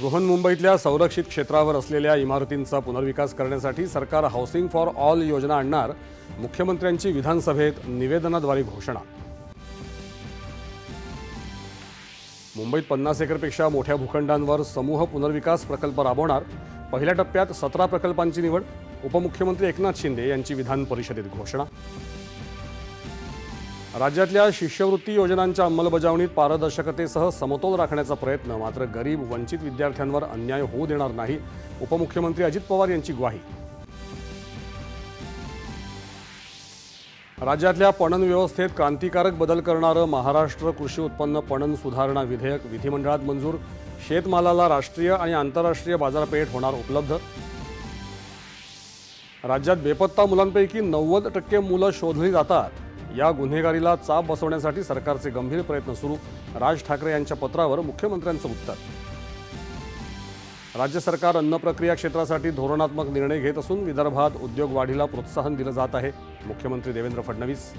बृहन्मुंबईतल्या संरक्षित क्षेत्रावर असलेल्या इमारतींचा पुनर्विकास करण्यासाठी सरकार हाऊसिंग फॉर ऑल योजना आणणार. मुख्यमंत्र्यांची विधानसभेत निवेदनाद्वारे घोषणा. मुंबईत 50 एकरपेक्षा मोठ्या भूखंडांवर समूह पुनर्विकास प्रकल्प राबवणार. पहिल्या टप्प्यात 17 प्रकल्पांची निवड. उपमुख्यमंत्री एकनाथ शिंदे यांची विधान परिषदेत घोषणा. राज्यातल्या शिष्यवृत्ती योजनांच्या अंमलबजावणीत पारदर्शकतेसह समतोल राखण्याचा प्रयत्न. मात्र गरीब वंचित विद्यार्थ्यांवर अन्याय होऊ देणार नाही. उपमुख्यमंत्री अजित पवार यांची ग्वाही. राज्यातल्या पणन व्यवस्थेत क्रांतिकारक बदल करणारं महाराष्ट्र कृषी उत्पन्न पणन सुधारणा विधेयक विधिमंडळात मंजूर. शेतमालाला राष्ट्रीय आणि आंतरराष्ट्रीय बाजारपेठ होणार उपलब्ध. राज्यात बेपत्ता मुलांपैकी 90% मुलं शोधली जातात. या गुन्हेगारीला चाप बसवण्यासाठी सरकारचे गंभीर प्रयत्न सुरू. राज ठाकरे यांच्या पत्रावर मुख्यमंत्र्यांचं उत्तर. राज्य सरकार अन्न प्रक्रिया क्षेत्रासाठी धोरणात्मक निर्णय घेत असून विदर्भात उद्योग वाढीला प्रोत्साहन दिलं जात आहे. मुख्यमंत्री देवेंद्र फडणवीस.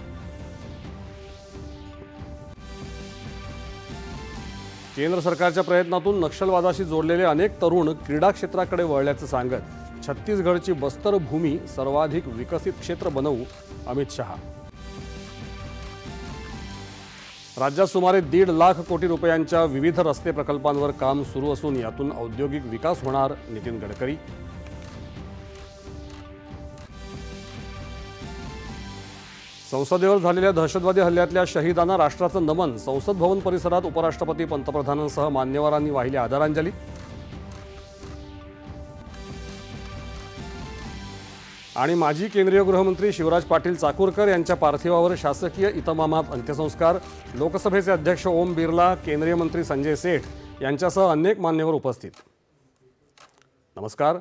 केंद्र सरकारच्या प्रयत्नातून नक्षलवादाशी जोडलेले अनेक तरुण क्रीडा क्षेत्राकडे वळल्याचं सांगत छत्तीसगडची बस्तर भूमी सर्वाधिक विकसित क्षेत्र बनवू. अमित शहा. राज्यात सुमारे 1.5 लाख कोटी रुपयांच्या विविध रस्ते प्रकल्पांवर काम सुरू असून यातून औद्योगिक विकास होणार. नितीन गडकरी. संसदेवर झालेल्या दहशतवादी हल्ल्यातल्या शहीदांना राष्ट्राचं नमन. संसद भवन परिसरात उपराष्ट्रपती पंतप्रधानांसह मान्यवरांनी वाहिली आदरांजली. आणि माजी केंद्रीय गृहमंत्री शिवराज पाटील चाकूरकर यांच्या पार्थिवावर शासकीय इतमामात अंत्यसंस्कार. लोकसभेचे अध्यक्ष ओम बिर्ला, केंद्रीय मंत्री संजय सेठ यांच्यासह अनेक मान्यवर उपस्थित. नमस्कार.